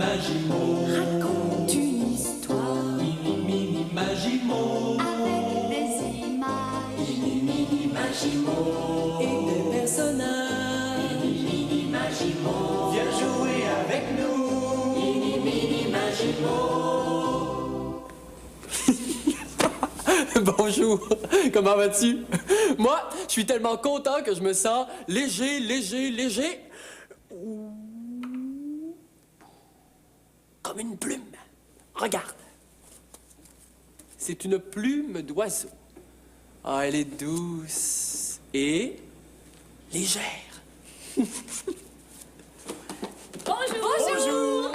Magimo. Raconte une histoire. Mini Magimo. Avec des images. Mini Magimo. Et des personnages. Mini Magimo. Viens jouer avec nous. Mini Magimo. Bonjour, comment vas-tu? Moi, je suis tellement content que je me sens léger. Comme une plume. Regarde. C'est une plume d'oiseau. Ah, elle est douce et légère. Bonjour.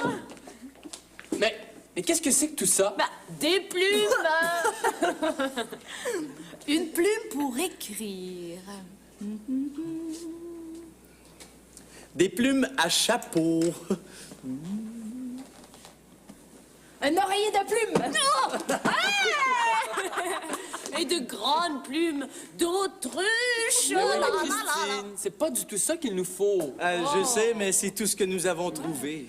Mais qu'est-ce que c'est que tout ça? Bah, des plumes. Une plume pour écrire. Des plumes à chapeau. Un oreiller de plumes. Et de grandes plumes d'autruche. Mais oui, mais Christine, c'est pas du tout ça qu'il nous faut. Je sais, mais c'est tout ce que nous avons trouvé.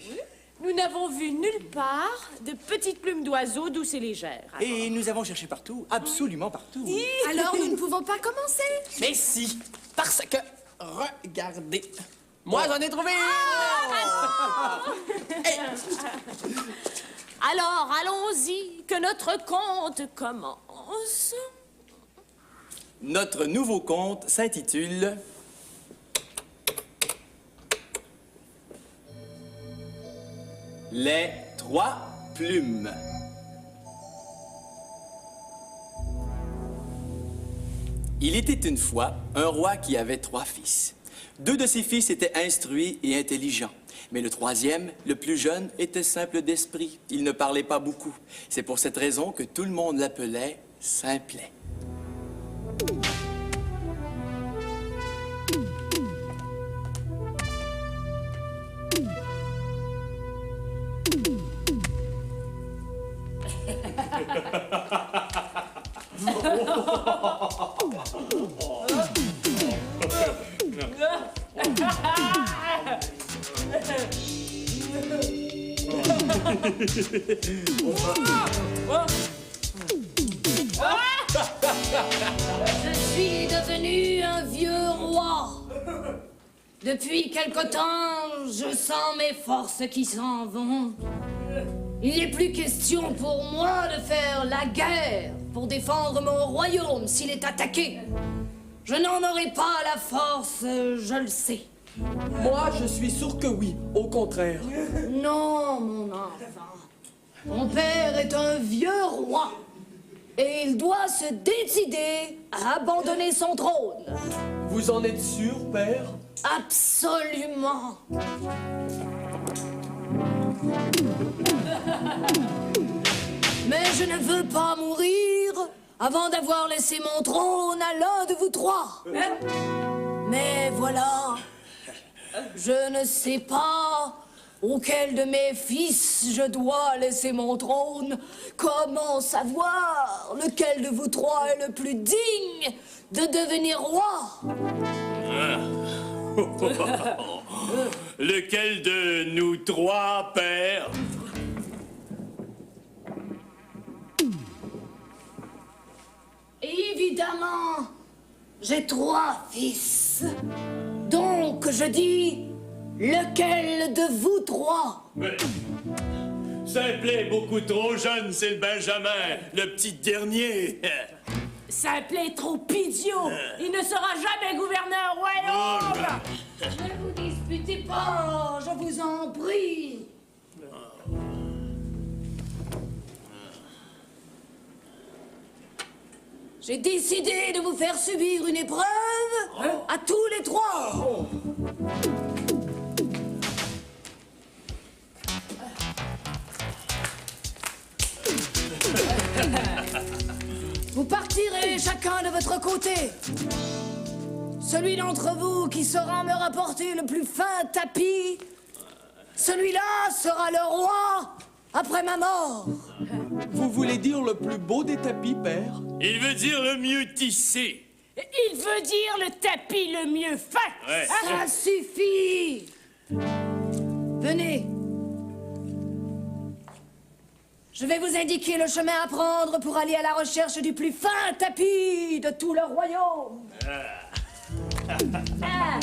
Nous n'avons vu nulle part de petites plumes d'oiseaux douces et légères. Et nous avons cherché partout, absolument partout. Alors nous ne pouvons pas commencer. Mais si, parce que, regardez, moi j'en ai trouvé Alors, allons-y, que notre conte commence. Notre nouveau conte s'intitule Les 3 plumes. Il était une fois un roi qui avait 3 fils. 2 de ses fils étaient instruits et intelligents. Mais le 3e, le plus jeune, était simple d'esprit. Il ne parlait pas beaucoup. C'est pour cette raison que tout le monde l'appelait Simplet. Je suis devenu un vieux roi. Depuis quelque temps, je sens mes forces qui s'en vont. Il n'est plus question pour moi de faire la guerre pour défendre mon royaume s'il est attaqué. Je n'en aurai pas la force, je le sais. Moi, je suis sûr que oui, au contraire. Non, mon enfant. Mon père est un vieux roi. Et il doit se décider à abandonner son trône. Vous en êtes sûr, père? Absolument. Mais je ne veux pas mourir avant d'avoir laissé mon trône à l'un de vous 3. Mais voilà, je ne sais pas auquel de mes fils je dois laisser mon trône. Comment savoir lequel de vous 3 est le plus digne de devenir roi? Lequel de nous 3, père? Évidemment, j'ai 3 fils. Donc, je dis, lequel de vous 3? Mais... Simplet, beaucoup trop jeune, c'est le Benjamin, le petit dernier. Simplet trop idiot. Il ne sera jamais gouverné un royaume. Ne vous disputez pas, je vous en prie. J'ai décidé de vous faire subir une épreuve à tous les 3. Vous partirez chacun de votre côté. Celui d'entre vous qui saura me rapporter le plus fin tapis, celui-là sera le roi après ma mort. Vous voulez dire le plus beau des tapis, père? Il veut dire le mieux tissé. Il veut dire le tapis le mieux fait. Ouais. Ça suffit. Venez. Je vais vous indiquer le chemin à prendre pour aller à la recherche du plus fin tapis de tout le royaume. Ah.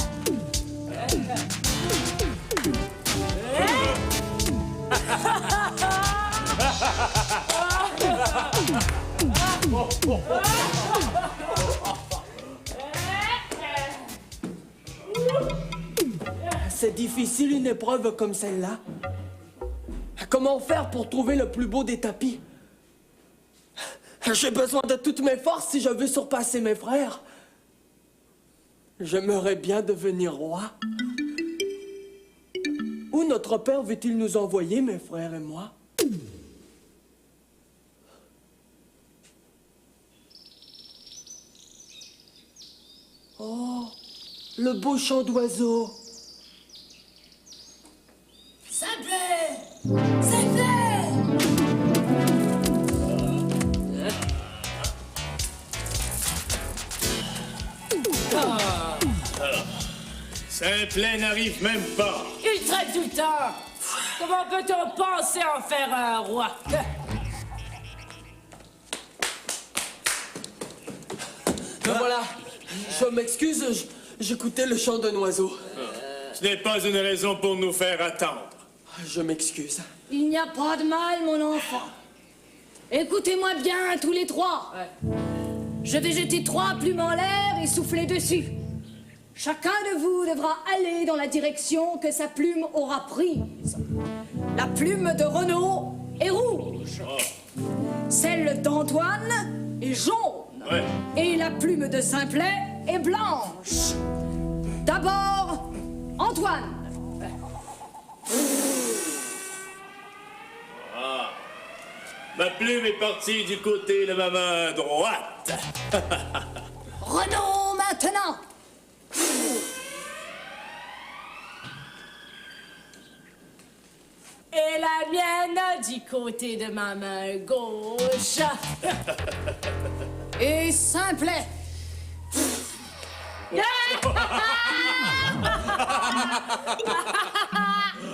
C'est difficile une épreuve comme celle-là. Comment faire pour trouver le plus beau des tapis? J'ai besoin de toutes mes forces si je veux surpasser mes frères. J'aimerais bien devenir roi. Où notre père veut-il nous envoyer, mes frères et moi? Oh, le beau chant d'oiseaux. Simplet! Simplet! Simplet n'arrive même pas. Il traite tout le temps. Comment peut-on penser en faire un roi? Ben voilà, je m'excuse, j'écoutais le chant d'un oiseau. Ce n'est pas une raison pour nous faire attendre. Je m'excuse. Il n'y a pas de mal, mon enfant. Écoutez-moi bien, tous les trois. Je vais jeter 3 plumes en l'air et souffler dessus. Chacun de vous devra aller dans la direction que sa plume aura prise. La plume de Renaud est rouge. Celle d'Antoine est jaune. Ouais. Et la plume de Simplet est blanche. D'abord, Antoine. Ma plume est partie du côté de ma main droite. Renaud maintenant. Et la mienne du côté de ma main gauche. Et Simplet.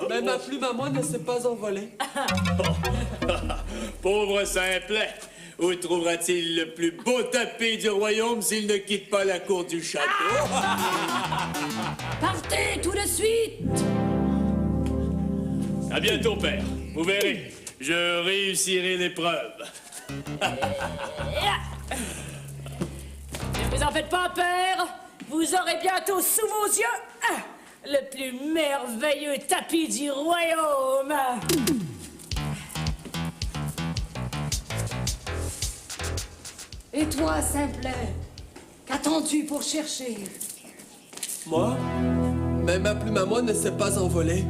Mais ma plume à moi ne s'est pas envolée. Pauvre Simplet, où trouvera-t-il le plus beau tapis du royaume s'il ne quitte pas la cour du château? Partez tout de suite. À bientôt, père. Vous verrez, je réussirai l'épreuve. Ne vous en faites pas, père. Vous aurez bientôt sous vos yeux le plus merveilleux tapis du royaume. Et toi, Simplet, qu'attends-tu pour chercher? Moi? Mais ma plume à moi ne s'est pas envolée.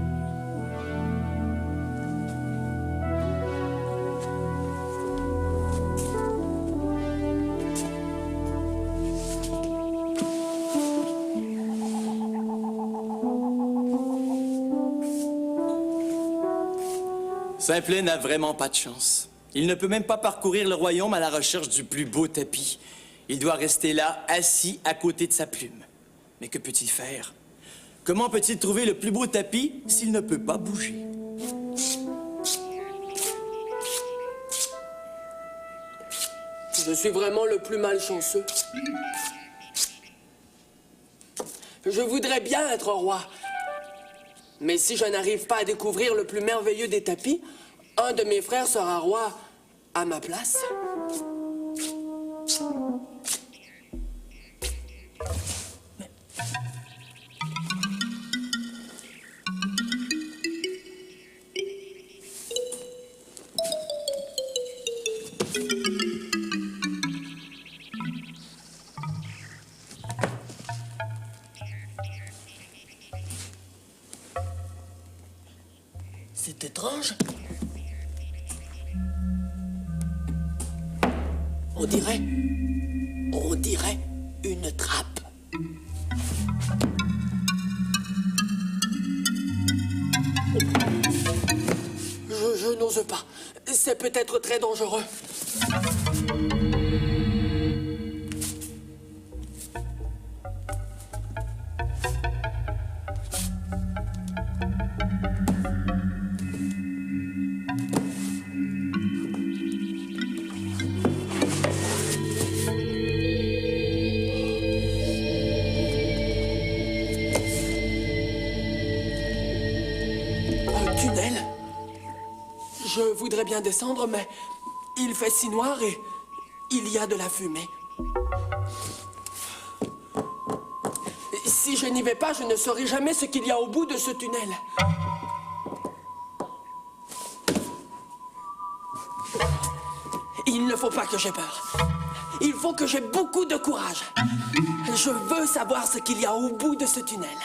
Simplet n'a vraiment pas de chance. Il ne peut même pas parcourir le royaume à la recherche du plus beau tapis. Il doit rester là, assis à côté de sa plume. Mais que peut-il faire? Comment peut-il trouver le plus beau tapis s'il ne peut pas bouger? Je suis vraiment le plus malchanceux. Je voudrais bien être roi. Mais si je n'arrive pas à découvrir le plus merveilleux des tapis, un de mes frères sera roi à ma place. C'est étrange. On dirait une trappe. Je n'ose pas. C'est peut-être très dangereux. tunnel. Je voudrais bien descendre, mais il fait si noir et il y a de la fumée. Si je n'y vais pas, je ne saurai jamais ce qu'il y a au bout de ce tunnel. Il ne faut pas que j'aie peur. Il faut que j'ai beaucoup de courage. Je veux savoir ce qu'il y a au bout de ce tunnel.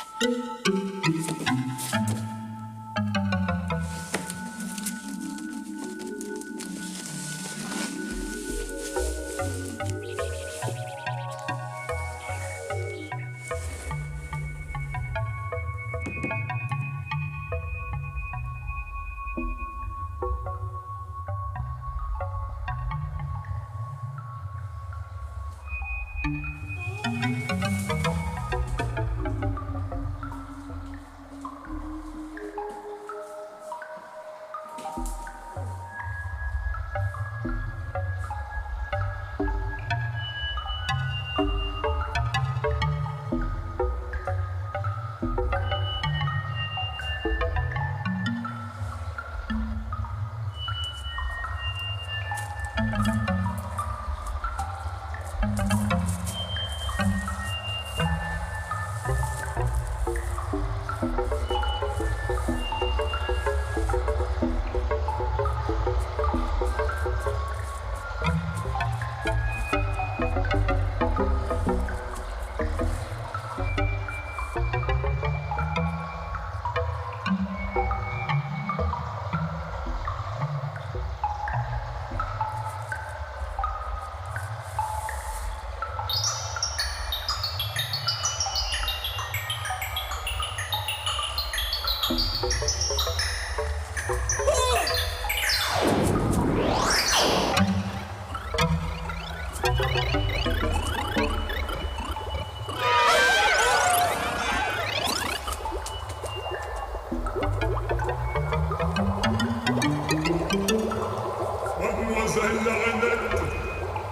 Mademoiselle la rainette,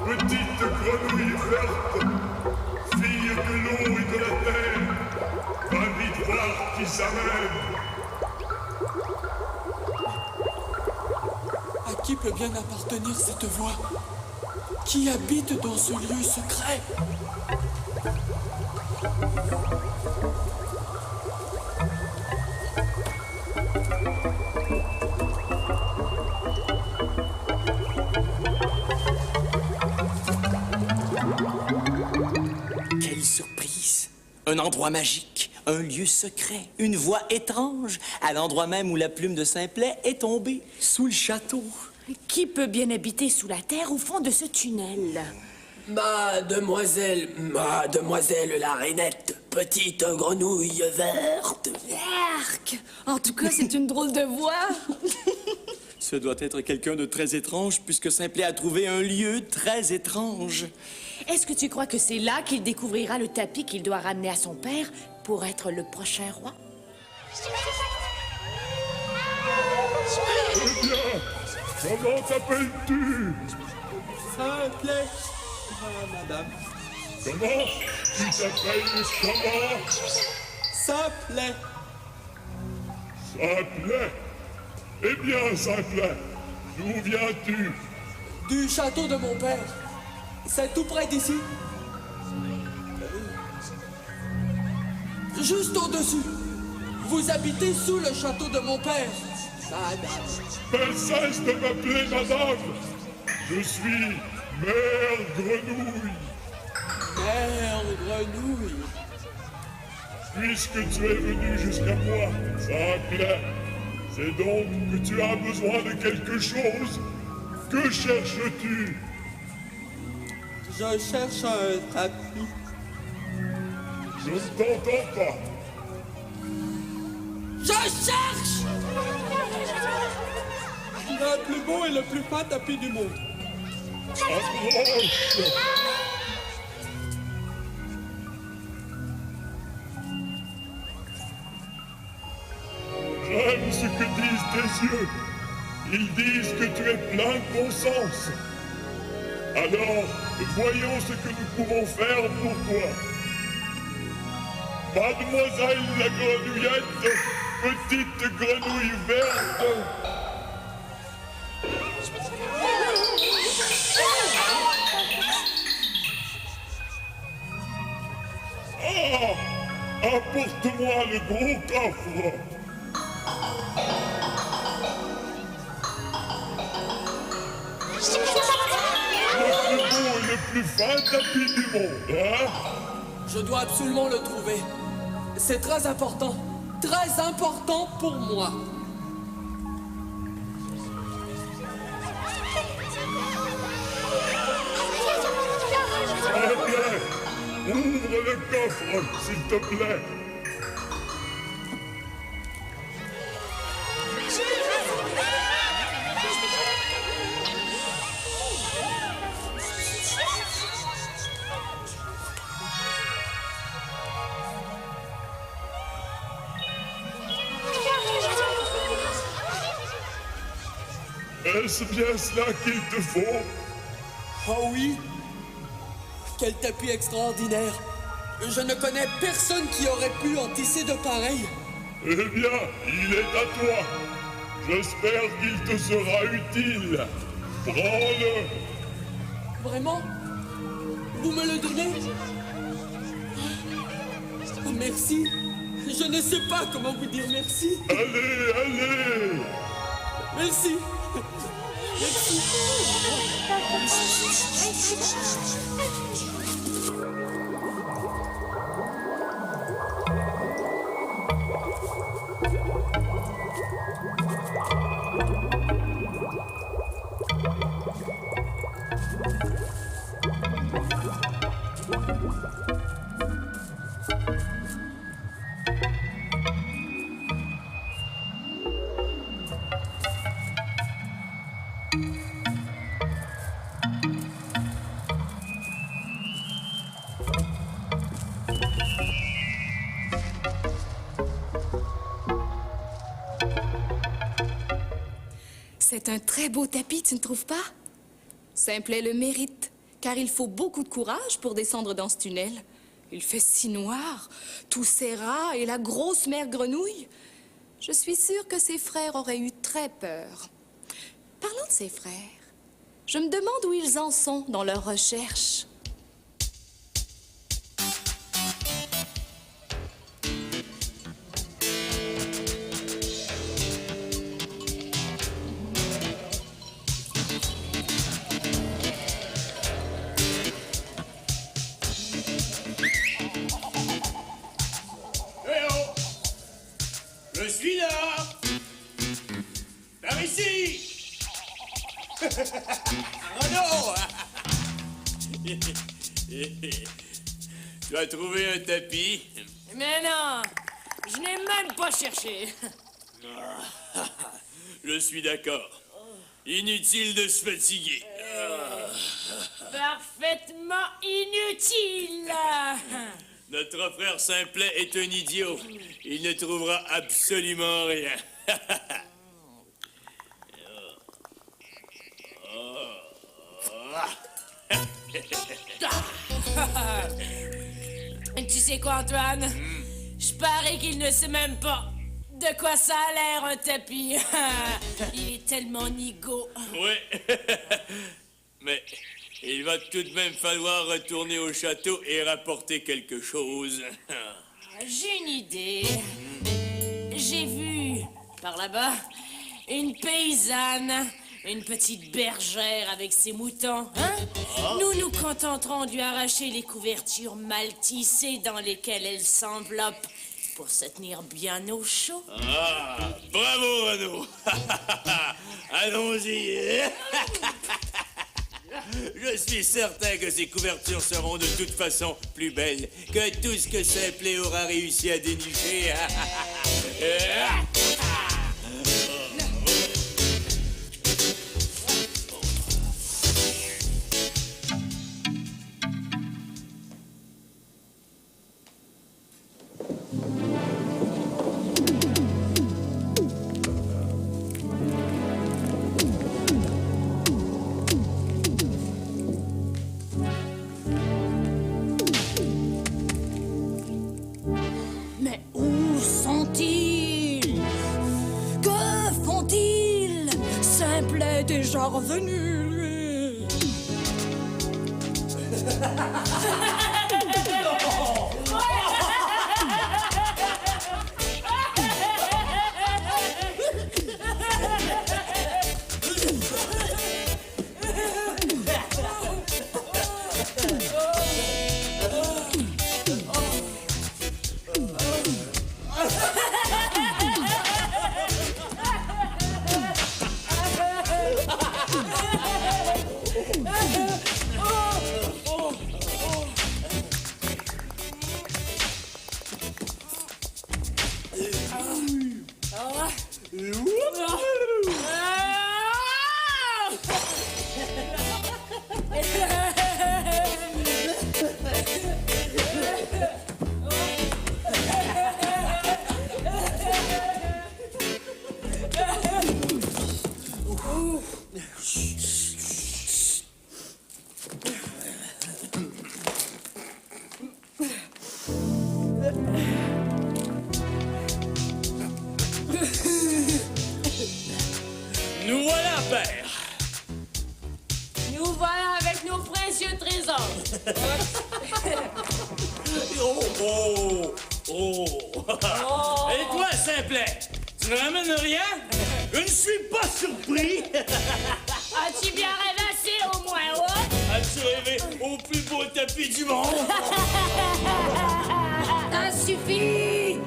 petite grenouille verte, fille de l'eau et de la terre, va vite voir qui s'amène. À qui peut bien appartenir cette voix? Qui habite dans ce lieu secret? Quelle surprise! Un endroit magique, un lieu secret, une voix étrange, à l'endroit même où la plume de Simplet est tombée, sous le château. Qui peut bien habiter sous la terre au fond de ce tunnel? Mademoiselle la rainette, petite grenouille verte. Arc! En tout cas, c'est une drôle de voix. Ce doit être quelqu'un de très étrange, puisque Simplet a trouvé un lieu très étrange. Est-ce que tu crois que c'est là qu'il découvrira le tapis qu'il doit ramener à son père pour être le prochain roi? Eh bien, comment t'appelles-tu? Simplet, madame. Comment? Tu t'appelles comment? Simplet. Simplet? Eh bien, Simplet, d'où viens-tu? Du château de mon père. C'est tout près d'ici. Juste au-dessus. Vous habitez sous le château de mon père, madame. Mais cesse de m'appeler madame. Je suis Mère Grenouille. Mère grenouille. Puisque tu es venu jusqu'à moi, Simplet, c'est donc que tu as besoin de quelque chose. Que cherches-tu? Je cherche un tapis. Je ne t'entends pas. Je cherche le plus beau et le plus fin tapis du monde. Approche. J'aime ce que disent tes yeux. Ils disent que tu es plein de bon sens. Alors, voyons ce que nous pouvons faire pour toi. Mademoiselle la grenouillette, petite grenouille verte. Ah! Apporte-moi le gros coffre. Le plus beau et le plus fin tapis du monde, hein? Je dois absolument le trouver. C'est très important pour moi. Eh bien, ouvre le coffre, s'il te plaît. Est-ce bien cela qu'il te faut? Oh oui? Quel tapis extraordinaire! Je ne connais personne qui aurait pu en tisser de pareil. Eh bien, il est à toi. J'espère qu'il te sera utile. Prends-le. Vraiment? Vous me le donnez? Oh, merci. Je ne sais pas comment vous dire merci. Allez, allez. Merci. Merci. C'est un très beau tapis, tu ne trouves pas? Simplet le mérite, car il faut beaucoup de courage pour descendre dans ce tunnel. Il fait si noir, tous ces rats et la grosse mère grenouille. Je suis sûre que ses frères auraient eu très peur. Parlons de ses frères. Je me demande où ils en sont dans leurs recherches. Je suis là! Par ici! Oh non! Tu as trouvé un tapis? Mais non, je n'ai même pas cherché. Je suis d'accord. Inutile de se fatiguer. Parfaitement inutile. Notre frère Simplet est un idiot. Il ne trouvera absolument rien. Tu sais quoi, Antoine? Je parie qu'il ne sait même pas de quoi ça a l'air, un tapis. Il est tellement nigaud. Oui. Mais il va tout de même falloir retourner au château et rapporter quelque chose. J'ai une idée. J'ai vu, par là-bas, une paysanne, une petite bergère avec ses moutons. Hein? Nous nous contenterons de lui arracher les couvertures mal tissées dans lesquelles elle s'enveloppe pour se tenir bien au chaud. Ah, bravo, Renaud. Allons-y. Je suis certain que ces couvertures seront de toute façon plus belles que tout ce que Simplet aura réussi à dénicher. Mais où sont-ils? déjà revenu, lui. Nous voilà, père. Nous voilà avec nos précieux trésors. Et toi, Simplet, tu ne ramènes rien? Je ne suis pas surpris. As-tu bien rêvassé au moins, ouais? As-tu rêvé au plus beau tapis du monde? Ça suffit!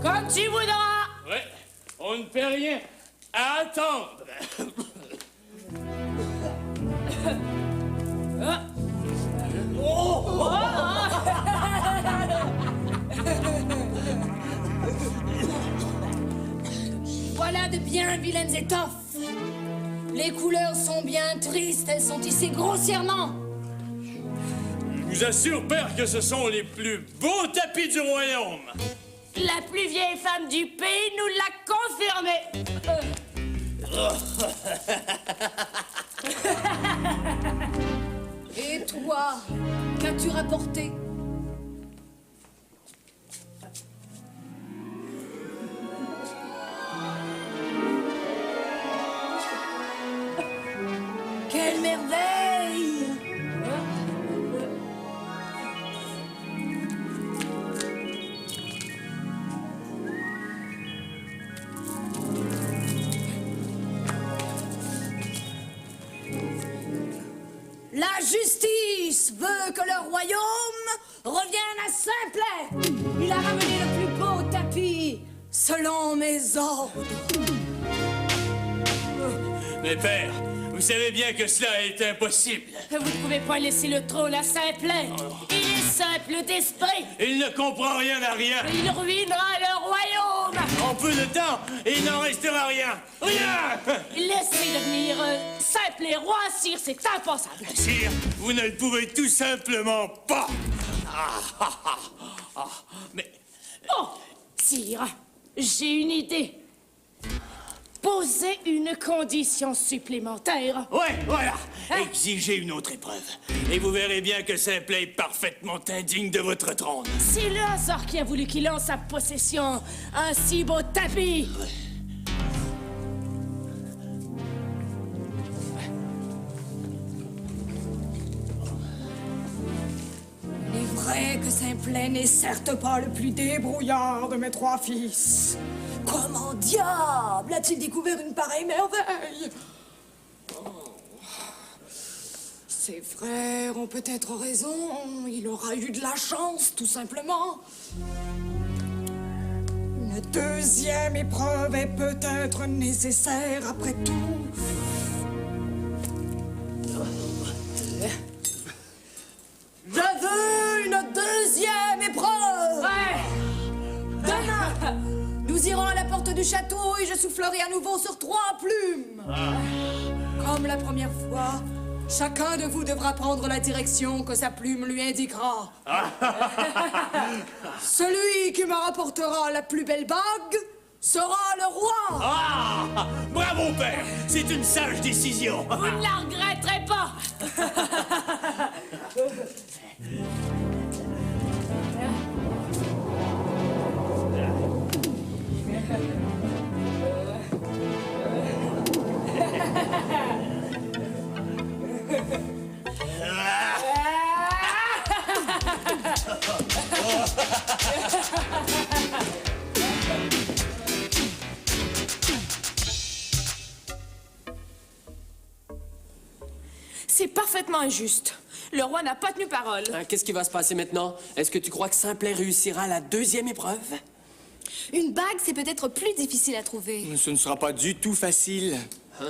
Comme tu voudras. Ouais, on ne peut rien à attendre. Voilà de bien vilaines étoffes. Les couleurs sont bien tristes, elles sont tissées grossièrement. Je vous assure, père, que ce sont les plus beaux tapis du royaume. La plus vieille femme du pays nous l'a confirmé. Et toi, qu'as-tu rapporté? Quelle merveille! La justice veut que le royaume revienne à Simplet. Il a ramené le plus beau tapis, selon mes ordres. Mais père, vous savez bien que cela est impossible. Vous ne pouvez pas laisser le trône à Simplet. Il est simple d'esprit. Il ne comprend rien à rien. Il ruinera le royaume. En peu de temps, il n'en restera rien. Rien! Laissez devenir simple et roi, sire, c'est impensable. Sire, vous ne le pouvez tout simplement pas. Mais Oh, sire, j'ai une idée. Posez une condition supplémentaire. ouais, voilà. Exigez une autre épreuve. Et vous verrez bien que Simplet est parfaitement indigne de votre trône. C'est le hasard qui a voulu qu'il en sa possession un si beau tapis. Il est vrai que Simplet n'est certes pas le plus débrouillard de mes trois fils. Comment diable a-t-il découvert une pareille merveille? Ses frères ont peut-être raison, il aura eu de la chance, tout simplement. Une deuxième épreuve est peut-être nécessaire après tout. Je veux une deuxième épreuve! Ouais. Demain, nous irons à la porte du château et je soufflerai à nouveau sur 3 plumes. Comme la première fois, chacun de vous devra prendre la direction que sa plume lui indiquera. Celui qui me rapportera la plus belle bague sera le roi. Ah! Bravo, père! C'est une sage décision. Vous ne la regretterez pas. complètement injuste. Le roi n'a pas tenu parole. Qu'est-ce qui va se passer maintenant? Est-ce que tu crois que Simplet réussira la deuxième épreuve? Une bague, c'est peut-être plus difficile à trouver. Ce ne sera pas du tout facile.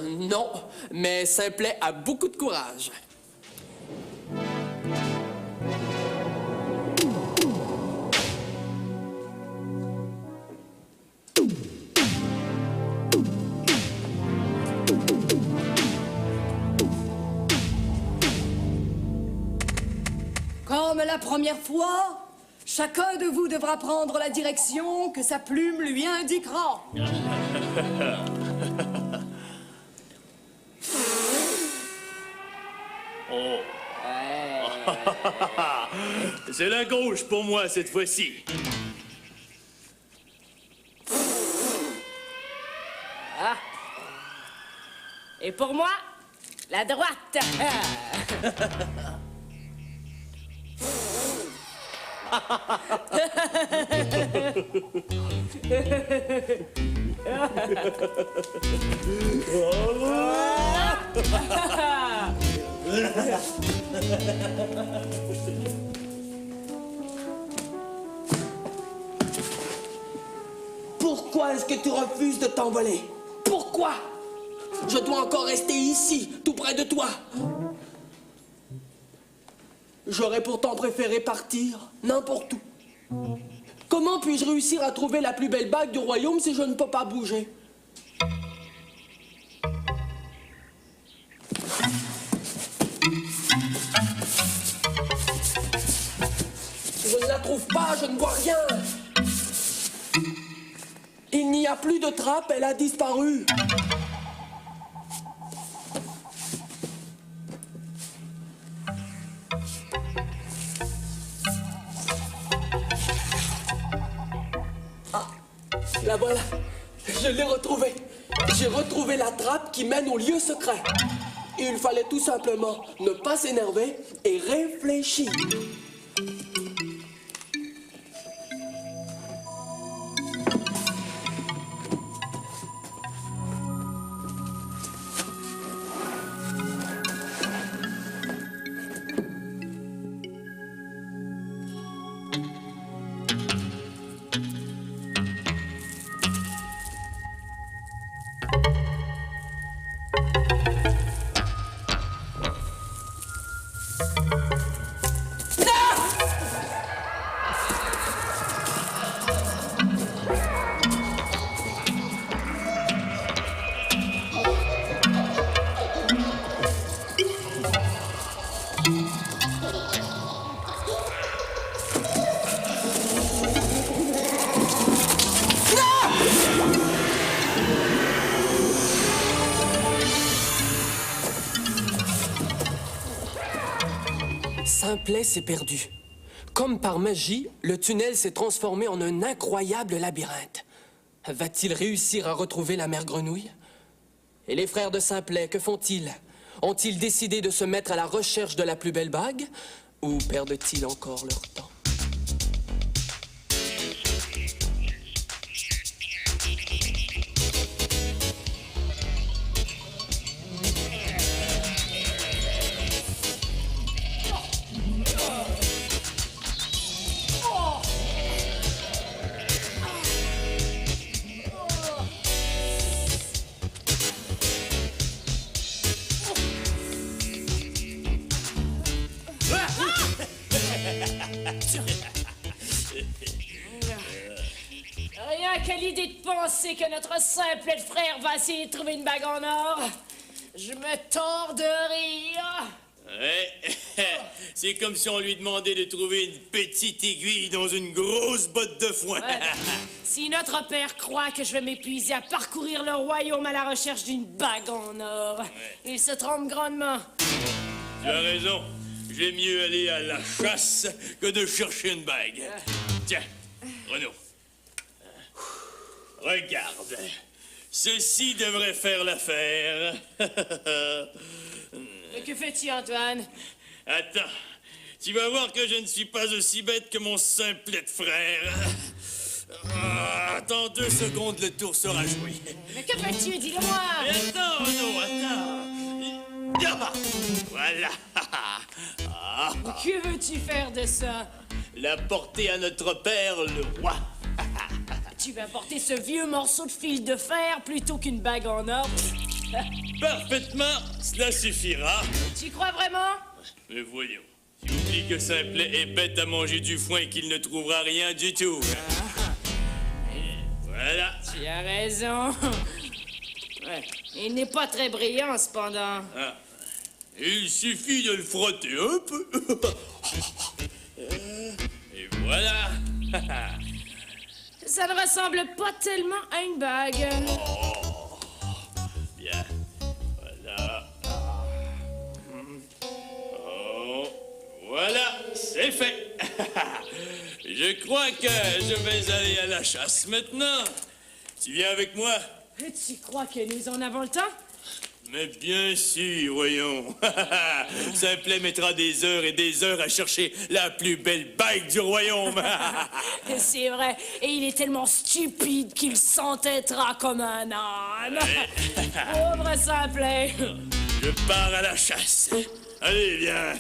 Non, mais Simplet a beaucoup de courage. Comme la première fois, chacun de vous devra prendre la direction que sa plume lui indiquera. Oh. C'est la gauche pour moi cette fois-ci. Ah. Et pour moi, la droite. Pourquoi est-ce que tu refuses de t'envoler? Pourquoi? Je dois encore rester ici, tout près de toi. J'aurais pourtant préféré partir n'importe où. Comment puis-je réussir à trouver la plus belle bague du royaume si je ne peux pas bouger? Je ne la trouve pas, je ne vois rien. Il n'y a plus de trappe, elle a disparu. Ah, la voilà. Je l'ai retrouvée. J'ai retrouvé la trappe qui mène au lieu secret. Il fallait tout simplement ne pas s'énerver et réfléchir. Simplet s'est perdu. Comme par magie, le tunnel s'est transformé en un incroyable labyrinthe. Va-t-il réussir à retrouver la mère grenouille? Et les frères de Simplet, que font-ils? Ont-ils décidé de se mettre à la recherche de la plus belle bague? Ou perdent-ils encore leur temps? Rien qu'à l'idée de penser que notre Simplet frère va essayer de trouver une bague en or, je me tords de rire. Ouais, c'est comme si on lui demandait de trouver une petite aiguille dans une grosse botte de foin. Ouais. Si notre père croit que je vais m'épuiser à parcourir le royaume à la recherche d'une bague en or, il se trompe grandement. Tu as raison. J'aime mieux aller à la chasse que de chercher une bague. Tiens, Renaud. Regarde. Ceci devrait faire l'affaire. Mais que fais-tu, Antoine? Attends. Tu vas voir que je ne suis pas aussi bête que mon Simplet de frère. Attends 2 secondes, le tour sera joué. Mais que fais-tu? Dis-le-moi! Mais attends, Renaud, attends. Ah, voilà. Ah, Que veux-tu faire de ça? la porter à notre père, le roi. Tu vas porter ce vieux morceau de fil de fer plutôt qu'une bague en or? Parfaitement, cela suffira. Tu crois vraiment? Mais voyons, tu oublies que Simplet est bête à manger du foin et qu'il ne trouvera rien du tout. Voilà. Tu as raison. Ouais. Il n'est pas très brillant, cependant. Ah. Il suffit de le frotter un peu. Et voilà. Ça ne ressemble pas tellement à une bague. Bien. Voilà. Oh. Voilà, c'est fait. Je crois que je vais aller à la chasse maintenant. Tu viens avec moi? Tu crois que nous en avons le temps? Mais bien sûr, voyons. Simplet mettra des heures et des heures à chercher la plus belle bague du royaume. C'est vrai. Et il est tellement stupide qu'il s'entêtera comme un âne. Pauvre Simplet. Je pars à la chasse. Allez, viens.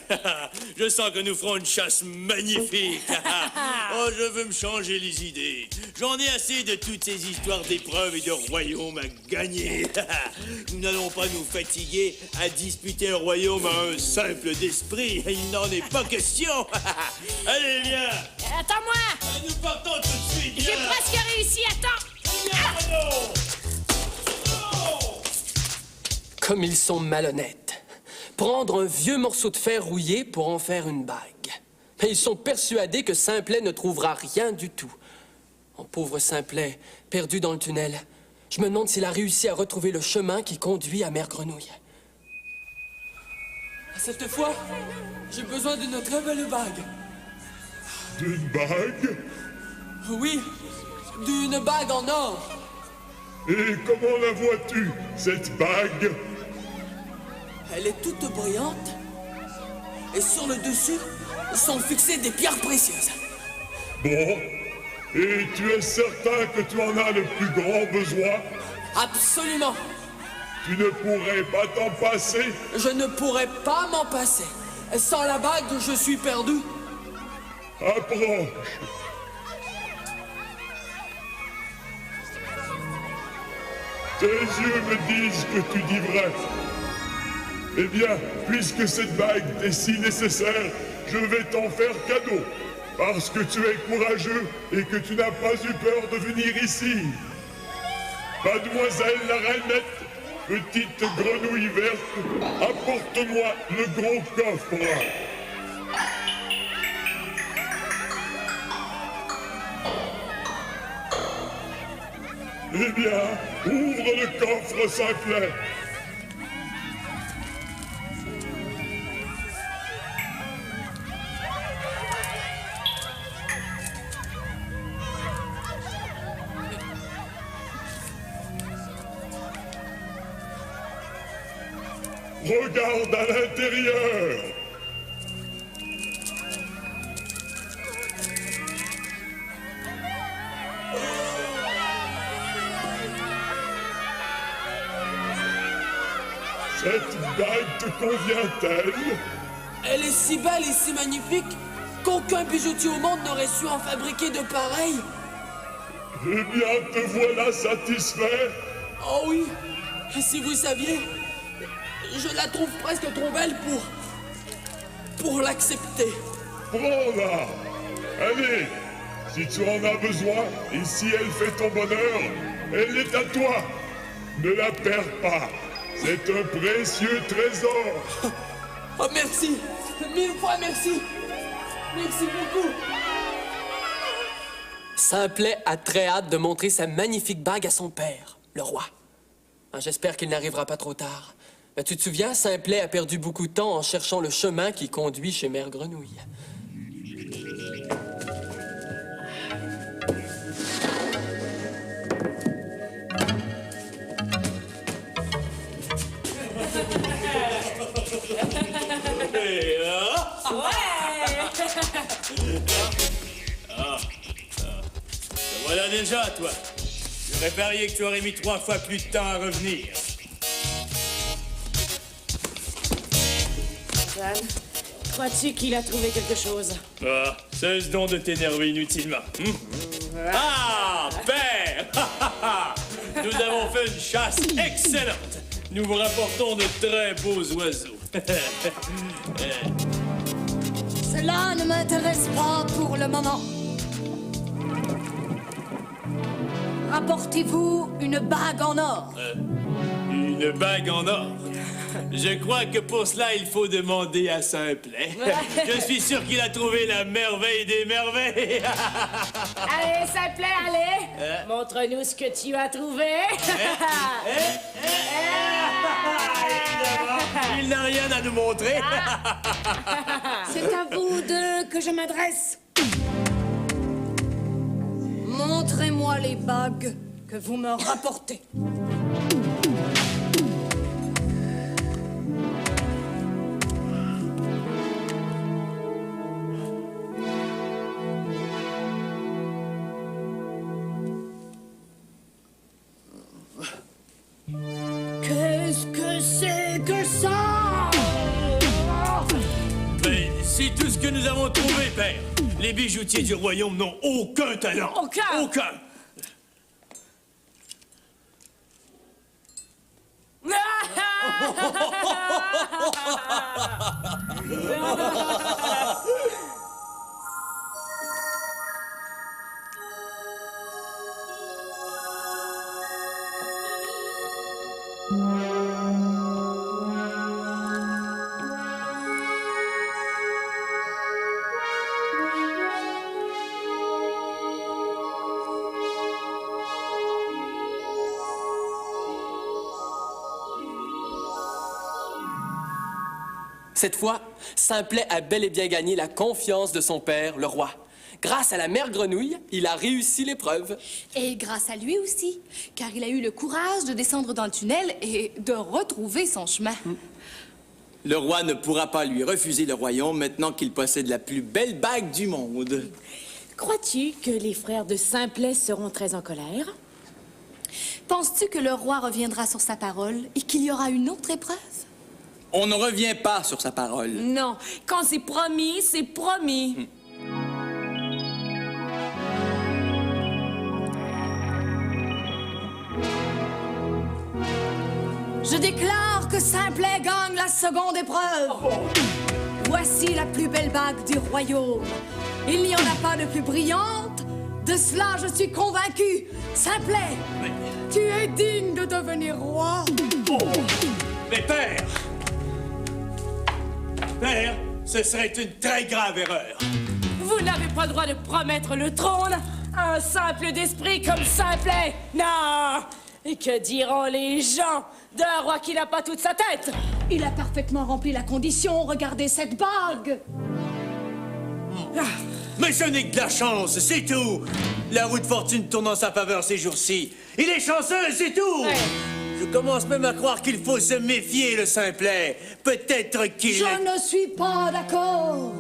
Je sens que nous ferons une chasse magnifique. Oh, je veux me changer les idées. J'en ai assez de toutes ces histoires d'épreuves et de royaumes à gagner. Nous n'allons pas nous fatiguer à disputer un royaume à un simple d'esprit. Il n'en est pas question. Allez, viens. Attends-moi. Nous partons tout de suite. J'ai viens. presque réussi. Attends. Viens, Renaud. Oh. Comme ils sont malhonnêtes. Prendre un vieux morceau de fer rouillé pour en faire une bague. Mais ils sont persuadés que Simplet ne trouvera rien du tout. Mon pauvre Simplet, perdu dans le tunnel. Je me demande s'il a réussi à retrouver le chemin qui conduit à Mère Grenouille. Cette fois, j'ai besoin d'une très belle bague. D'une bague? Oui, d'une bague en or. Et comment la vois-tu, cette bague? Elle est toute brillante. Et sur le dessus sont fixées des pierres précieuses. Bon. Et tu es certain que tu en as le plus grand besoin? Absolument. Tu ne pourrais pas t'en passer? Je ne pourrais pas m'en passer. Sans la bague, je suis perdu. Approche. Tes yeux me disent que tu dis vrai. Eh bien, puisque cette bague est si nécessaire, je vais t'en faire cadeau. Parce que tu es courageux et que tu n'as pas eu peur de venir ici. Mademoiselle la reine, petite grenouille verte, apporte-moi le gros coffre. Eh bien, ouvre le coffre, Simplet. Regarde à l'intérieur. Cette bague te convient-elle? Elle est si belle et si magnifique qu'aucun bijoutier au monde n'aurait su en fabriquer de pareil. Eh bien, te voilà satisfait? Oh oui, si vous saviez, je la trouve presque trop belle pour l'accepter. Prends-la. Allez, si tu en as besoin, et si elle fait ton bonheur, elle est à toi. Ne la perds pas. C'est un précieux trésor. Oh merci, 1000 fois merci. Merci beaucoup. Simplet a très hâte de montrer sa magnifique bague à son père, le roi. J'espère qu'il n'arrivera pas trop tard. Mais tu te souviens, Simplet a perdu beaucoup de temps en cherchant le chemin qui conduit chez Mère Grenouille. Voilà déjà, toi. J'aurais parié que tu aurais mis 3 fois plus de temps à revenir. paysanne. Crois-tu qu'il a trouvé quelque chose? Ah, cesse donc de t'énerver inutilement. Ah, père! Nous avons fait une chasse excellente. Nous vous rapportons de très beaux oiseaux. Cela ne m'intéresse pas pour le moment. Rapportez-vous une bague en or. Une bague en or. Je crois que pour cela, il faut demander à Simplet. Je suis sûr qu'il a trouvé la merveille des merveilles. Allez, Simplet, allez! Montre-nous ce que tu as trouvé. Il n'a rien à nous montrer. C'est à vous deux que je m'adresse. Montrez-moi les bagues que vous me rapportez. Qu'est-ce que c'est que ça? Mais c'est tout ce que nous avons trouvé, père. Les bijoutiers du royaume n'ont aucun talent. Aucun? Aucun. Cette fois, Simplet a bel et bien gagné la confiance de son père, le roi. Grâce à la mère grenouille, il a réussi l'épreuve. Et grâce à lui aussi, car il a eu le courage de descendre dans le tunnel et de retrouver son chemin. Le roi ne pourra pas lui refuser le royaume maintenant qu'il possède la plus belle bague du monde. Crois-tu que les frères de Simplet seront très en colère? Penses-tu que le roi reviendra sur sa parole et qu'il y aura une autre épreuve? On ne revient pas sur sa parole. Non, quand c'est promis, c'est promis. Je déclare que Simplet gagne la seconde épreuve. Voici la plus belle bague du royaume. Il n'y en a pas de plus brillante. De cela, je suis convaincu. Simplet, tu es digne de devenir roi. Mais père! Père, ce serait une très grave erreur. Vous n'avez pas le droit de promettre le trône à un simple d'esprit comme Simplet. Non! Et que diront les gens d'un roi qui n'a pas toute sa tête? Il a parfaitement rempli la condition. Regardez cette bague. Mais ce n'est que de la chance, c'est tout. La roue de fortune tourne en sa faveur ces jours-ci. Il est chanceux, c'est tout. Ouais. Je commence même à croire qu'il faut se méfier, le Simplet. Peut-être qu'il... Je ne suis pas d'accord.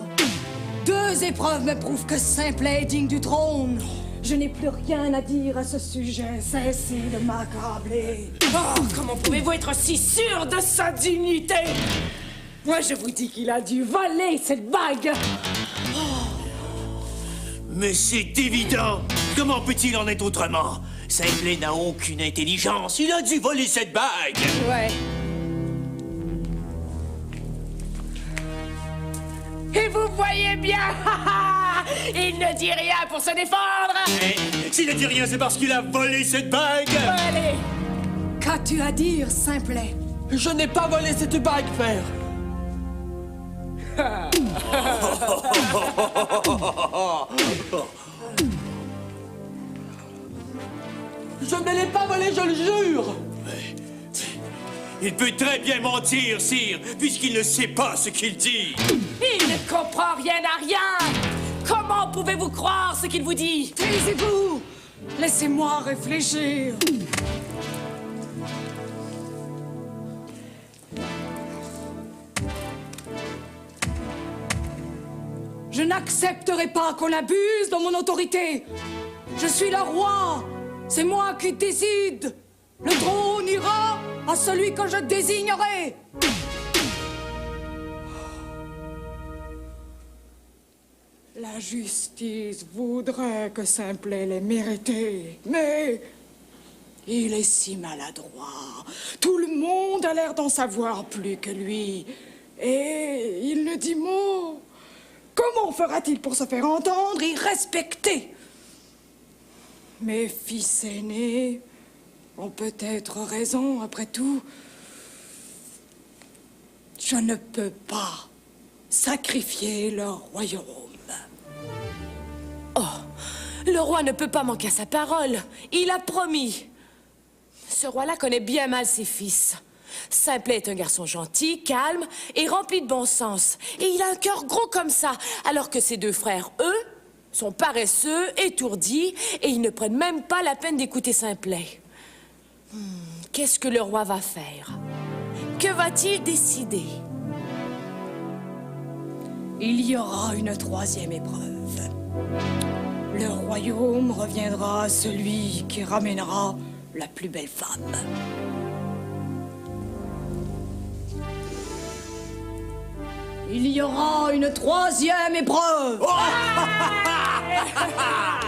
2 épreuves me prouvent que Simplet est digne du trône. Je n'ai plus rien à dire à ce sujet. Cessez de m'accabler. Oh, comment pouvez-vous être si sûr de sa dignité? Moi, je vous dis qu'il a dû voler cette bague. Mais c'est évident. Comment peut-il en être autrement? Simplet n'a aucune intelligence. Il a dû voler cette bague. Ouais. Et vous voyez bien, il ne dit rien pour se défendre. Mais s'il ne dit rien, c'est parce qu'il a volé cette bague. Allez. Qu'as-tu à dire, Simplet? Je n'ai pas volé cette bague, père. Je ne l'ai pas volé, je le jure. Il peut très bien mentir, sire, puisqu'il ne sait pas ce qu'il dit. Il ne comprend rien à rien. Comment pouvez-vous croire ce qu'il vous dit? Taisez-vous. Laissez-moi réfléchir. Je n'accepterai pas qu'on abuse de mon autorité. Je suis le roi. C'est moi qui décide. Le trône ira à celui que je désignerai. La justice voudrait que Simplet l'ait mérité, mais il est si maladroit. Tout le monde a l'air d'en savoir plus que lui. Et il ne dit mot. Comment fera-t-il pour se faire entendre et respecter? Mes fils aînés ont peut-être raison, après tout. Je ne peux pas sacrifier leur royaume. Oh, le roi ne peut pas manquer à sa parole. Il a promis. Ce roi-là connaît bien mal ses fils. Simplet est un garçon gentil, calme et rempli de bon sens. Et il a un cœur gros comme ça, alors que ses deux frères, eux, sont paresseux, étourdis, et ils ne prennent même pas la peine d'écouter Simplet. Qu'est-ce que le roi va faire? Que va-t-il décider? Il y aura une troisième épreuve. Le royaume reviendra à celui qui ramènera la plus belle femme. Il y aura une troisième épreuve.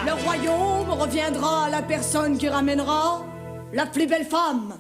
Le royaume reviendra à la personne qui ramènera la plus belle femme.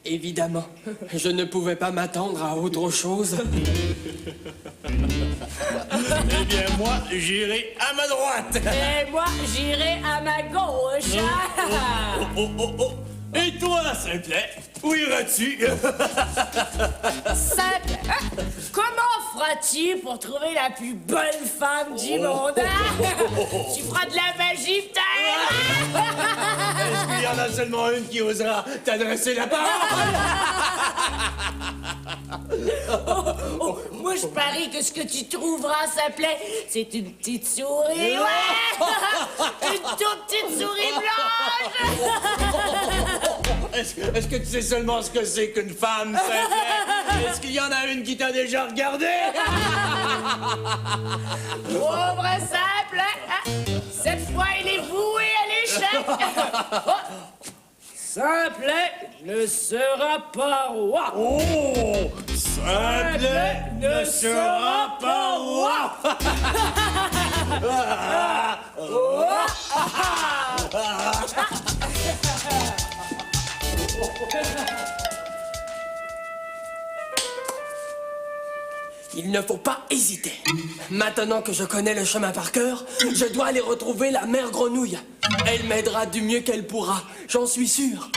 Évidemment, je ne pouvais pas m'attendre à autre chose. Eh bien, moi, j'irai à ma droite. Et moi, j'irai à ma gauche. Oh. Et toi, Simplet, où iras-tu? Simple. Comment feras-tu pour trouver la plus belle femme du monde? Tu feras de la magie, peut-être? Est-ce qu'il y en a seulement une qui osera t'adresser la parole? Moi, je parie que ce que tu trouveras, Simplet, c'est une petite souris, ouais! Une toute petite souris blanche! Est-ce que tu sais seulement ce que c'est qu'une femme, Simplet? Est-ce qu'il y en a une qui t'a déjà regardé? Pauvre Simplet! Cette fois, il est voué à l'échec! Simplet ne sera pas roi! Oh! Simplet ne sera pas roi! Il ne faut pas hésiter. Maintenant que je connais le chemin par cœur, je dois aller retrouver la mère grenouille. Elle m'aidera du mieux qu'elle pourra, j'en suis sûr.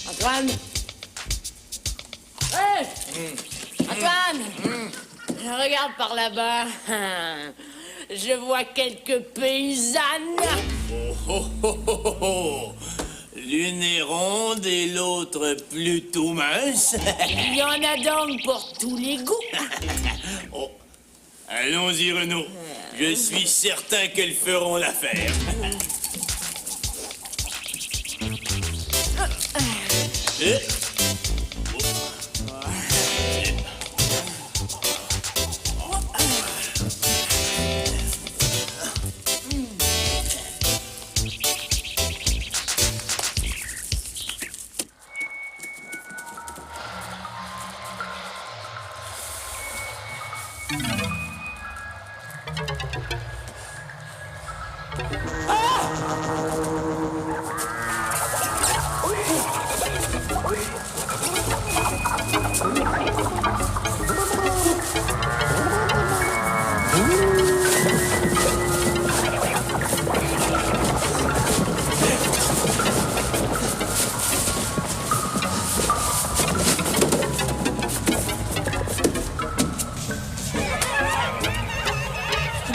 Antoine! Hey! Antoine! Regarde par là-bas. Je vois quelques paysannes. Oh, oh, oh, oh, oh. L'une est ronde et l'autre plutôt mince. Il y en a donc pour tous les goûts. Oh. Allons-y, Renaud. Je suis certain qu'elles feront l'affaire.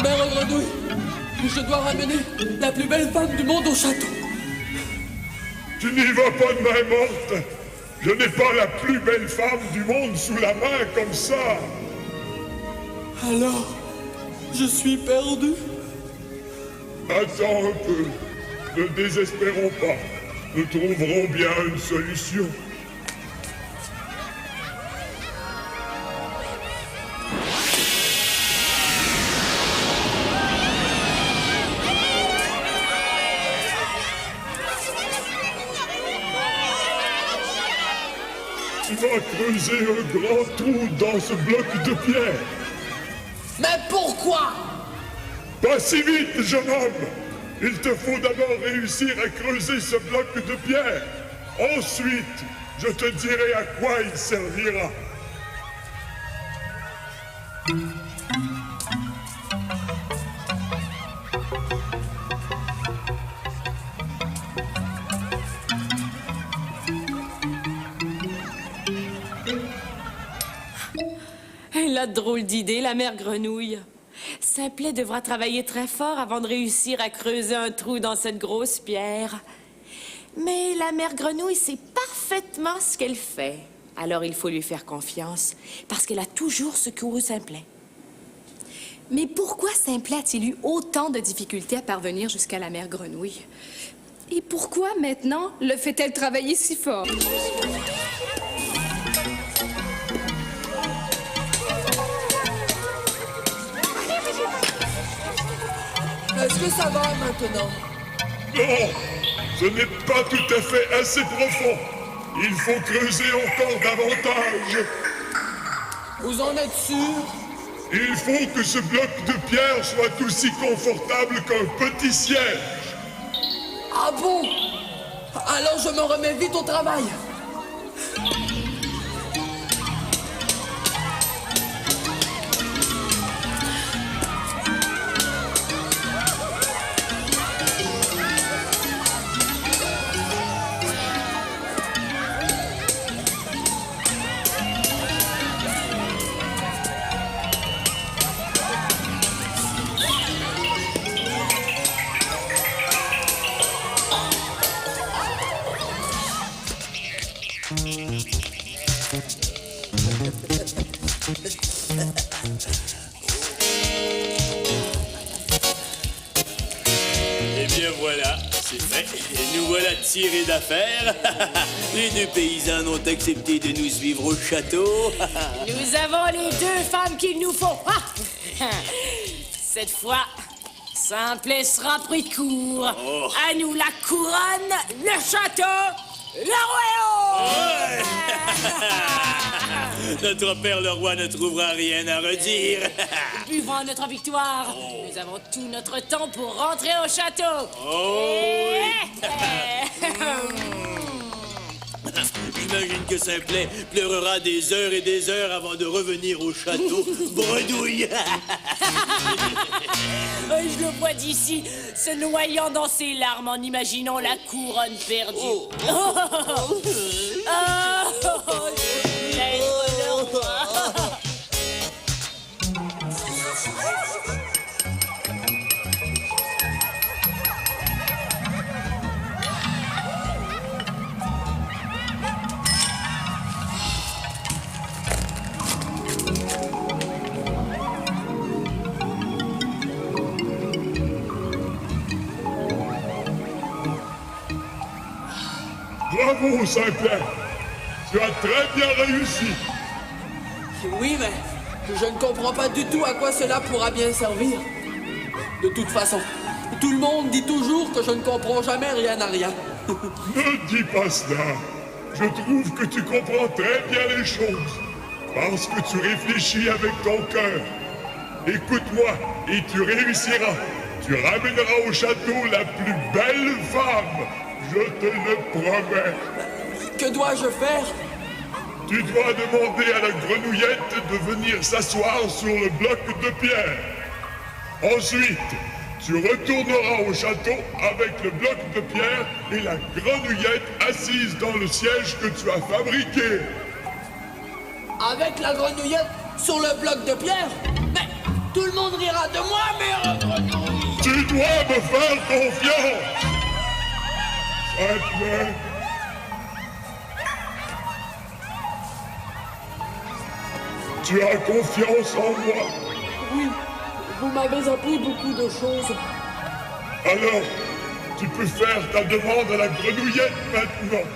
Mère Grenouille, je dois ramener la plus belle femme du monde au château. Tu n'y vas pas de main morte. Je n'ai pas la plus belle femme du monde sous la main comme ça. Alors, je suis perdu. Attends un peu. Ne désespérons pas. Nous trouverons bien une solution. Tu vas creuser un grand trou dans ce bloc de pierre. Mais pourquoi? Pas si vite, jeune homme. Il te faut d'abord réussir à creuser ce bloc de pierre. Ensuite, je te dirai à quoi il servira. Elle a de drôle d'idée, la mère Grenouille. Simplet devra travailler très fort avant de réussir à creuser un trou dans cette grosse pierre. Mais la mère Grenouille sait parfaitement ce qu'elle fait. Alors il faut lui faire confiance, parce qu'elle a toujours secouru Simplet. Mais pourquoi Simplet a-t-il eu autant de difficultés à parvenir jusqu'à la mère Grenouille? Et pourquoi, maintenant, le fait-elle travailler si fort? Est-ce que ça va maintenant? Non, ce n'est pas tout à fait assez profond. Il faut creuser encore davantage. Vous en êtes sûr? Il faut que ce bloc de pierre soit aussi confortable qu'un petit siège. Ah bon? Alors je me remets vite au travail. Eh bien voilà, c'est fait. Et nous voilà tirés d'affaire. Les deux paysannes ont accepté de nous suivre au château. Nous avons les deux femmes qu'il nous faut. Ah! Cette fois, Simplet sera pris de court. Oh. À nous la couronne, le château, le royaume. Notre père le roi ne trouvera rien à redire. Buvons notre victoire. Nous avons tout notre temps pour rentrer au château. Oh oui. J'imagine que Simplet pleurera des heures et des heures avant de revenir au château. Bredouille. Je le vois d'ici, se noyant dans ses larmes en imaginant la couronne perdue. Oh. Bravo, Simplet. Tu as très bien réussi. Oui, mais je ne comprends pas du tout à quoi cela pourra bien servir. De toute façon, tout le monde dit toujours que je ne comprends jamais rien à rien. Ne dis pas cela. Je trouve que tu comprends très bien les choses. Parce que tu réfléchis avec ton cœur. Écoute-moi et tu réussiras. Tu ramèneras au château la plus belle femme. Je te le promets. Que dois-je faire? Tu dois demander à la grenouillette de venir s'asseoir sur le bloc de pierre. Ensuite, tu retourneras au château avec le bloc de pierre et la grenouillette assise dans le siège que tu as fabriqué. Avec la grenouillette sur le bloc de pierre? Mais tout le monde rira de moi, mère grenouille! Tu dois me faire confiance! Simplet. Tu as confiance en moi? Oui, vous m'avez appris beaucoup de choses. Alors, tu peux faire ta demande à la grenouillette maintenant.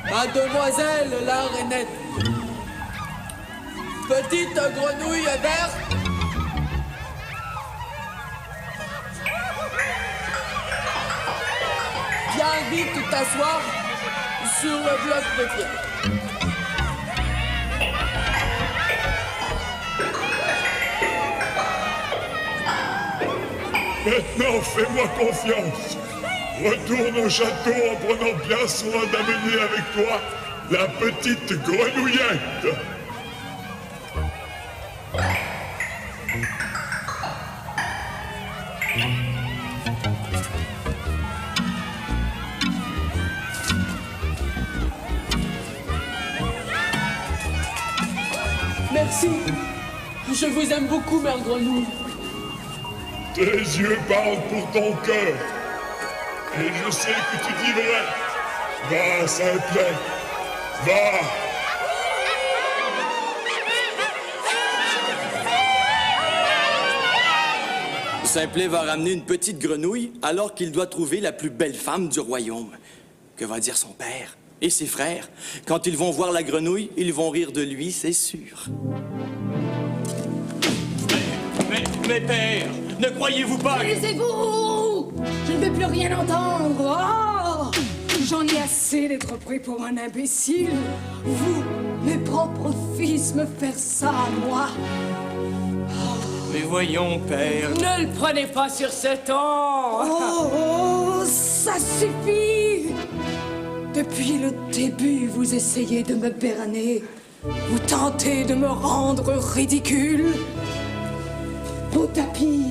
Mademoiselle la rainette, petite grenouille verte, viens vite t'asseoir sur le bloc de pierre. Maintenant, fais-moi confiance. Retourne au château en prenant bien soin d'amener avec toi la petite grenouillette. Merci. Je vous aime beaucoup, mère grenouille. Tes yeux parlent pour ton cœur. Et je sais que tu dis vrai. Va, Simplet. Va. Simplet va ramener une petite grenouille alors qu'il doit trouver la plus belle femme du royaume. Que va dire son père et ses frères? Quand ils vont voir la grenouille, ils vont rire de lui, c'est sûr. Mais père, ne croyez-vous pas que... Taisez-vous! Je ne veux plus rien entendre. Oh! J'en ai assez d'être pris pour un imbécile. Vous, mes propres fils, me faire ça à moi. Mais voyons, père... Ne le prenez pas sur ce ton. Oh, ça suffit! Depuis le début, vous essayez de me berner. Vous tentez de me rendre ridicule. Vos tapis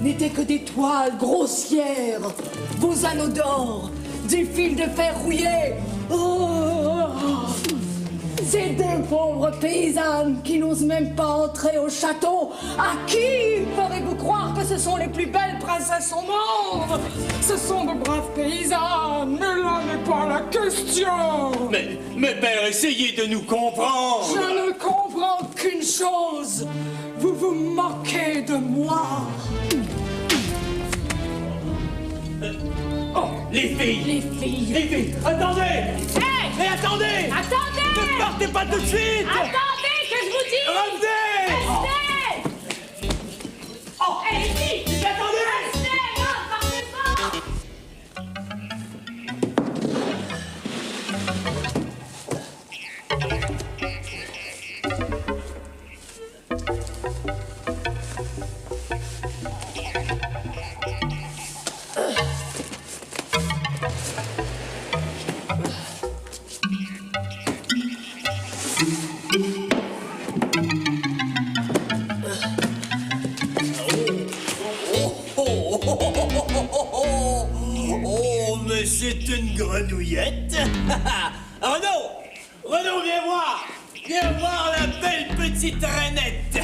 n'étaient que des toiles grossières. Vos anneaux d'or, des fils de fer rouillés. Oh, ces deux pauvres paysannes qui n'osent même pas entrer au château. À qui ferez-vous croire que ce sont les plus belles princesses au monde? Ce sont de braves paysannes, mais là n'est pas la question. Mais père, essayez de nous comprendre. Je ne comprends qu'une chose. Vous vous moquez de moi. Oh, les filles! Les filles. Les filles, attendez! Hey! Mais attendez! Attendez! Ne partez pas tout de suite! Attendez que je vous dise! Revenez! Restez! Oh! Hey, les filles! Attendez! Restez! Non, partez pas! Oh, mais c'est une grenouillette! Renaud! Renaud, viens voir! Viens voir la belle petite rainette!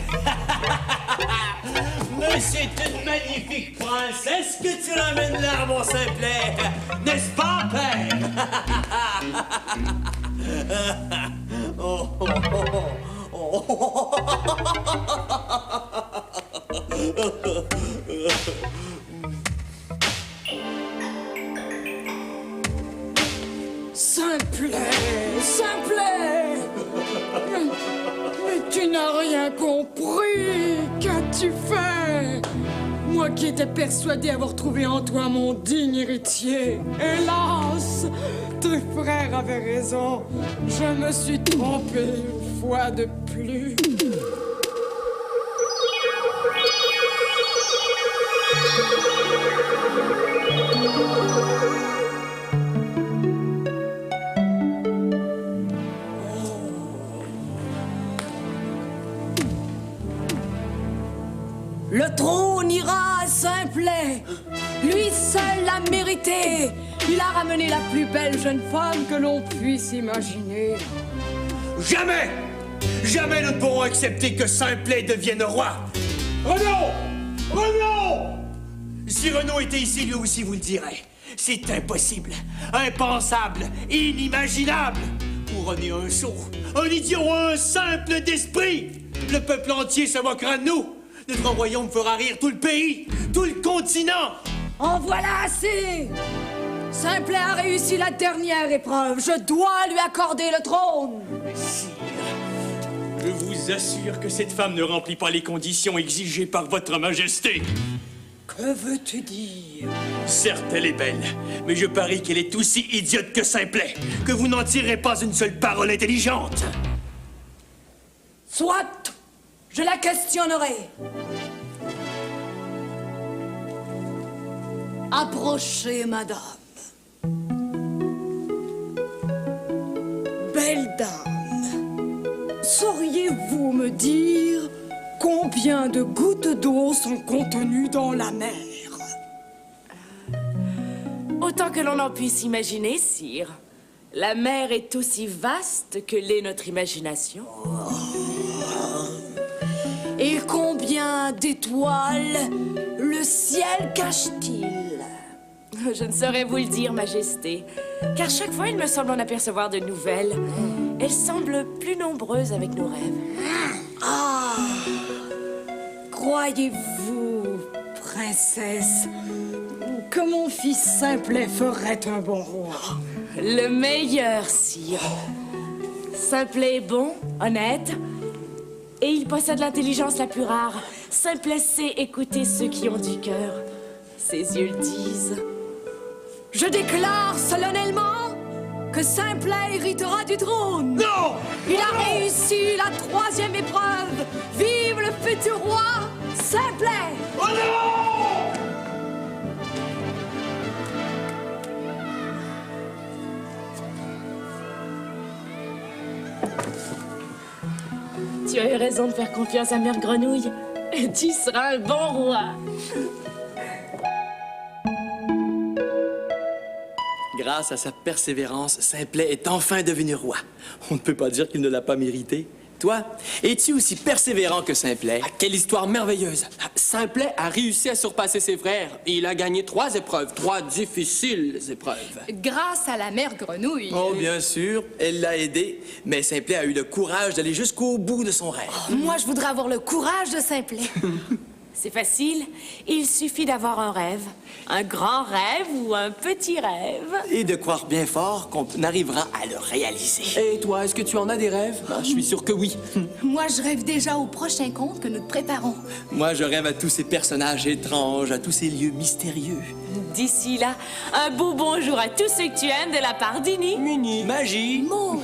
Mais c'est une magnifique princesse que tu l'emmènes là, mon Simplet! N'est-ce pas, père? Oh, oh, oh, oh, oh, oh, oh, oh, oh, oh, oh, oh, oh, oh, oh, oh, Tu n'as rien compris. Qu'as-tu fait? Moi qui étais persuadée avoir trouvé en toi mon digne héritier. Hélas, tes frères avaient raison. Je me suis trompée une fois de plus. Le trône ira à Simplet. Lui seul l'a mérité. Il a ramené la plus belle jeune femme que l'on puisse imaginer. Jamais! Jamais nous ne pourrons accepter que Simplet devienne roi! Renaud! Renaud! Si Renaud était ici, lui aussi vous le dirait. C'est impossible, impensable, inimaginable. Pour René un sourd, un idiot, un simple d'esprit. Le peuple entier se moquera de nous. Notre royaume fera rire tout le pays, tout le continent. En voilà assez. Simplet a réussi la dernière épreuve. Je dois lui accorder le trône. Sire, je vous assure que cette femme ne remplit pas les conditions exigées par votre majesté. Que veux-tu dire? Certes, elle est belle, mais je parie qu'elle est aussi idiote que Simplet, que vous n'en tirerez pas une seule parole intelligente. Soit, je la questionnerai. Approchez, madame. Belle dame, sauriez-vous me dire combien de gouttes d'eau sont contenues dans la mer? Autant que l'on en puisse imaginer, sire. La mer est aussi vaste que l'est notre imagination. Et combien d'étoiles le ciel cache-t-il? Je ne saurais vous le dire, Majesté, car chaque fois il me semble en apercevoir de nouvelles. Elles semblent plus nombreuses avec nos rêves. Ah! Croyez-vous, princesse, que mon fils Simplet ferait un bon roi? Le meilleur, sire. Simplet est bon, honnête, et il possède l'intelligence la plus rare. Simplet sait écouter ceux qui ont du cœur. Ses yeux le disent. Je déclare solennellement que Simplet héritera du trône. Non! Il a réussi la 3e épreuve. Vive le futur roi, Simplet! Oh non! Tu as eu raison de faire confiance à Mère Grenouille. Tu seras un bon roi. Grâce à sa persévérance, Simplet est enfin devenu roi. On ne peut pas dire qu'il ne l'a pas mérité. Toi, es-tu aussi persévérant que Simplet? Ah, quelle histoire merveilleuse! Simplet a réussi à surpasser ses frères et il a gagné 3 épreuves, 3 difficiles épreuves. Grâce à la mère grenouille. Oh, bien sûr, elle l'a aidé, mais Simplet a eu le courage d'aller jusqu'au bout de son rêve. Moi, je voudrais avoir le courage de Simplet. C'est facile, il suffit d'avoir un rêve. Un grand rêve ou un petit rêve. Et de croire bien fort qu'on arrivera à le réaliser. Et toi, est-ce que tu en as des rêves? Ah, je suis sûr que oui. Moi, je rêve déjà au prochain conte que nous te préparons. Moi, je rêve à tous ces personnages étranges, à tous ces lieux mystérieux. D'ici là, un beau bonjour à tous ceux que tu aimes de la part d'Ini. Mini, magie. Maud.